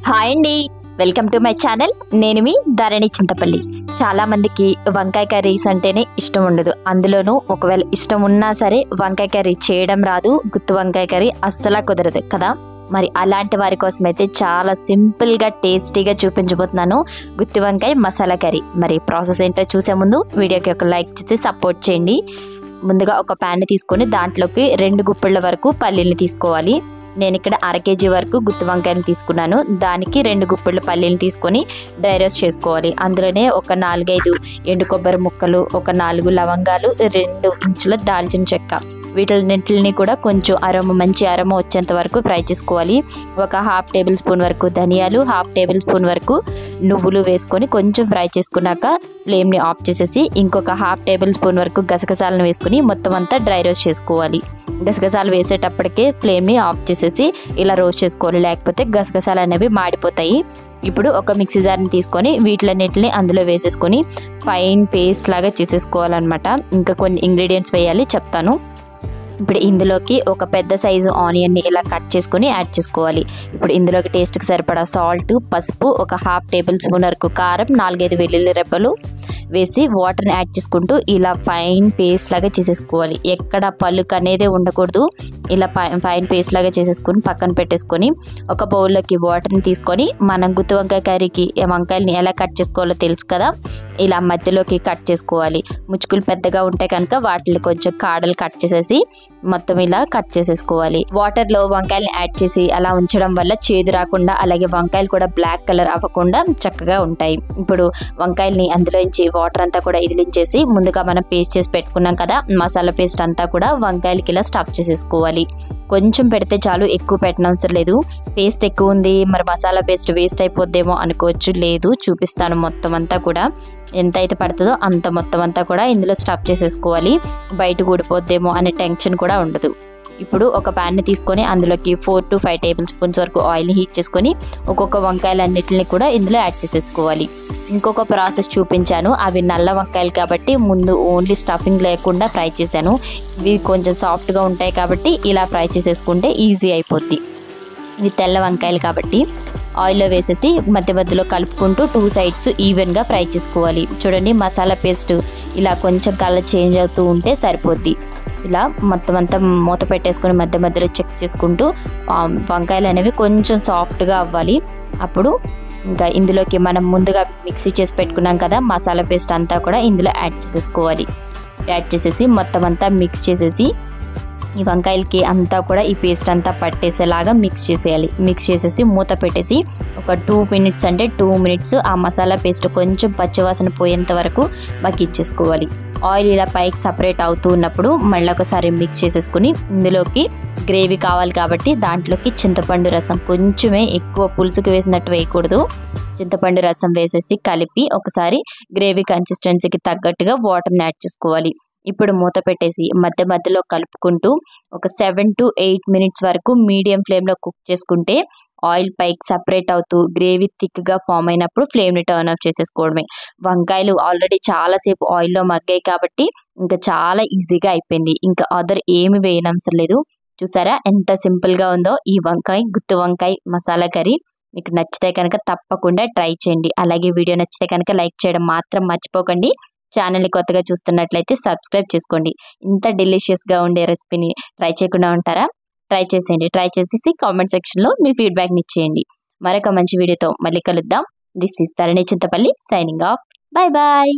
Hi అండి, welcome to my channel. నేను మీ ధరణి చింతపల్లి. చాలా మందికి వంకాయ కర్రీస్ అంటేనే ఇష్టం ఉండదు. అందులోనూ ఒకవేళ ఇష్టం ఉన్నా సరే వంకాయ కర్రీ చేయడం రాదు, గుత్తి వంకాయ కర్రీ అస్సలా కుదరదు కదా. మరి అలాంటి వారి కోసం అయితే చాలా సింపుల్గా టేస్టీగా చూపించబోతున్నాను గుత్తి వంకాయ మసాలా కర్రీ. మరి ప్రాసెస్ ఏంటో చూసే ముందు వీడియోకి ఒక లైక్ చేసి సపోర్ట్ చేయండి. ముందుగా ఒక ప్యాన్ తీసుకొని దాంట్లోకి 2 గుప్పెళ్ళ వరకు పల్లీలు తీసుకోవాలి. నేను ఇక్కడ 1/2 kg వరకు గుత్తి వంకాయలు తీసుకున్నాను. దానికి 2 గుప్పెళ్ళ పల్లీలు తీసుకొని డ్రై రోస్ట్ చేసుకోవాలి. అందులోనే ఒక 4-5 ఎండు కొబ్బరి ముక్కలు, ఒక 4 లవంగాలు, 2 ఇంచుల దాల్చిన చెక్క, వీటిని కూడా కొంచెం మంచి అరోమా వచ్చేంత వరకు ఫ్రై చేసుకోవాలి. ఒక 1/2 టేబుల్ స్పూన్ వరకు ధనియాలు, 1/2 టేబుల్ స్పూన్ వరకు నువ్వులు వేసుకొని కొంచెం ఫ్రై చేసుకున్నాక ఫ్లేమ్ని ఆఫ్ చేసేసి ఇంకొక 1/2 టేబుల్ స్పూన్ వరకు గసగసాలను వేసుకుని మొత్తం అంతా డ్రై రోస్ట్ చేసుకోవాలి. గసగసాలు వేసేటప్పటికే ఫ్లేమ్ని ఆఫ్ చేసేసి ఇలా రోస్ట్ చేసుకోవాలి, లేకపోతే గసగసాలు అనేవి మాడిపోతాయి. ఇప్పుడు ఒక మిక్సీ జార్ని తీసుకొని వీటిలన్నిటిని అందులో వేసేసుకొని ఫైన్ పేస్ట్ లాగా చేసేసుకోవాలన్నమాట. ఇంకా కొన్ని ఇంగ్రీడియంట్స్ వేయాలి, చెప్తాను. ఇప్పుడు ఇందులోకి ఒక పెద్ద సైజు ఆనియన్ని ఇలా కట్ చేసుకొని యాడ్ చేసుకోవాలి. ఇప్పుడు ఇందులోకి టేస్ట్కి సరిపడా సాల్ట్, పసుపు, ఒక 1/2 టేబుల్ స్పూన్ వరకు కారం, 4-5 వెల్లుల్లి రెబ్బలు వేసి వాటర్ని యాడ్ చేసుకుంటూ ఇలా ఫైన్ పేస్ట్ లాగా చేసేసుకోవాలి. ఎక్కడ పలుకు అనేది ఉండకూడదు. ఇలా ఫైన్ పేస్ట్ లాగా చేసేసుకొని పక్కన పెట్టేసుకొని ఒక బౌల్లోకి వాటర్ని తీసుకొని మనం గుత్తి వంకాయ కర్రీకి వంకాయలని ఎలా కట్ చేసుకోవాలో తెలుసు కదా, ఇలా మధ్యలోకి కట్ చేసుకోవాలి. ముచ్చుకులు పెద్దగా ఉంటే కనుక వాటిని కొంచెం కాడలు కట్ చేసేసి మొత్తం ఇలా కట్ చేసేసుకోవాలి. వాటర్లో వంకాయలని యాడ్ చేసి అలా ఉంచడం వల్ల చేదు రాకుండా, అలాగే వంకాయలు కూడా బ్లాక్ కలర్ అవ్వకుండా చక్కగా ఉంటాయి. ఇప్పుడు వంకాయల్ని అందులోంచి వాటర్ అంతా కూడా ఇదిలించేసి ముందుగా మనం పేస్ట్ చేసి పెట్టుకున్నాం కదా మసాలా పేస్ట్ అంతా కూడా వంకాయలకి ఇలా స్టఫ్ చేసేసుకోవాలి. కొంచెం పెడితే చాలు, ఎక్కువ పెట్టనవసరం లేదు. పేస్ట్ ఎక్కువ ఉంది మరి మసాలా పేస్ట్ వేస్ట్ అయిపోద్దేమో అనుకోవచ్చు, లేదు చూపిస్తాను. మొత్తం అంతా కూడా ఎంత అయితే పడుతుందో అంత మొత్తం అంతా కూడా ఇందులో స్టఫ్ చేసేసుకోవాలి. బయట ఊడిపోద్దేమో అనే టెన్షన్ కూడా ఉండదు. ఇప్పుడు ఒక ప్యాన్ని తీసుకొని అందులోకి 4 to 5 టేబుల్ స్పూన్స్ వరకు ఆయిల్ని హీట్ చేసుకొని ఒక్కొక్క వంకాయలన్నిటిని కూడా ఇందులో యాడ్ చేసేసుకోవాలి. ఇంకొక ప్రాసెస్ చూపించాను, అవి నల్ల వంకాయలు కాబట్టి ముందు ఓన్లీ స్టఫింగ్ లేకుండా ఫ్రై చేశాను. ఇవి కొంచెం సాఫ్ట్గా ఉంటాయి కాబట్టి ఇలా ఫ్రై చేసేసుకుంటే ఈజీ అయిపోద్ది. ఇవి తెల్ల వంకాయలు కాబట్టి ఆయిల్లో వేసేసి మధ్య మధ్యలో కలుపుకుంటూ 2 సైడ్స్ ఈవెన్గా ఫ్రై చేసుకోవాలి. చూడండి, మసాలా పేస్ట్ ఇలా కొంచెం కలర్ చేంజ్ అవుతూ ఉంటే సరిపోద్ది. ఇలా మొత్తం అంతా మూత పెట్టేసుకొని మధ్య మధ్యలో చెక్ చేసుకుంటూ వంకాయలు అనేవి కొంచెం సాఫ్ట్గా అవ్వాలి. అప్పుడు ఇంకా ఇందులోకి మనం ముందుగా మిక్సీ చేసి పెట్టుకున్నాం కదా మసాలా పేస్ట్ అంతా కూడా ఇందులో యాడ్ చేసేసుకోవాలి. యాడ్ చేసేసి మొత్తం అంతా మిక్స్ చేసేసి ఈ వంకాయలకి అంతా కూడా ఈ పేస్ట్ అంతా పట్టేసేలాగా మిక్స్ చేసేయాలి. మిక్స్ చేసేసి మూత పెట్టేసి ఒక 2 minutes అంటే 2 minutes ఆ మసాలా పేస్ట్ కొంచెం పచ్చివాసన పోయేంత వరకు మగ్గించేసుకోవాలి. ఆయిల్ ఇలా పైకి సపరేట్ అవుతూ ఉన్నప్పుడు మళ్ళీ ఒకసారి మిక్స్ చేసేసుకుని ఇందులోకి గ్రేవీ కావాలి కాబట్టి దాంట్లోకి చింతపండు రసం, కొంచెమే, ఎక్కువ పులుసుకి వేసినట్టు వేయకూడదు. చింతపండు రసం వేసేసి కలిపి ఒకసారి గ్రేవీ కన్సిస్టెన్సీకి తగ్గట్టుగా వాటర్ని యాడ్ చేసుకోవాలి. ఇప్పుడు మూత పెట్టేసి మధ్య మధ్యలో కలుపుకుంటూ ఒక 7 to 8 minutes వరకు మీడియం ఫ్లేమ్లో కుక్ చేసుకుంటే ఆయిల్ పైకి సపరేట్ అవుతూ గ్రేవీ థిక్గా ఫామ్ అయినప్పుడు ఫ్లేమ్ని టర్న్ ఆఫ్ చేసేసుకోవడమే. వంకాయలు ఆల్రెడీ చాలాసేపు ఆయిల్లో మగ్గాయి కాబట్టి ఇంకా చాలా ఈజీగా అయిపోయింది. ఇంకా అదర్ ఏమి వేయనవసరం లేదు. చూసారా ఎంత సింపుల్గా ఉందో ఈ గుత్తి వంకాయ మసాలా కర్రీ. మీకు నచ్చితే కనుక తప్పకుండా ట్రై చేయండి. అలాగే వీడియో నచ్చితే కనుక లైక్ చేయడం మాత్రం మర్చిపోకండి. ఛానల్ని కొత్తగా చూస్తున్నట్లయితే సబ్స్క్రైబ్ చేసుకోండి. ఇంత డెలిషియస్గా ఉండే రెసిపీని ట్రై చేయకుండా ఉంటారా? ట్రై చేసేయండి. ట్రై చేసేసి కామెంట్ సెక్షన్లో మీ ఫీడ్బ్యాక్ని ఇచ్చేయండి. మరొక మంచి వీడియోతో మళ్ళీ కలుద్దాం. This is Dharani Chintapalli signing off. Bye bye.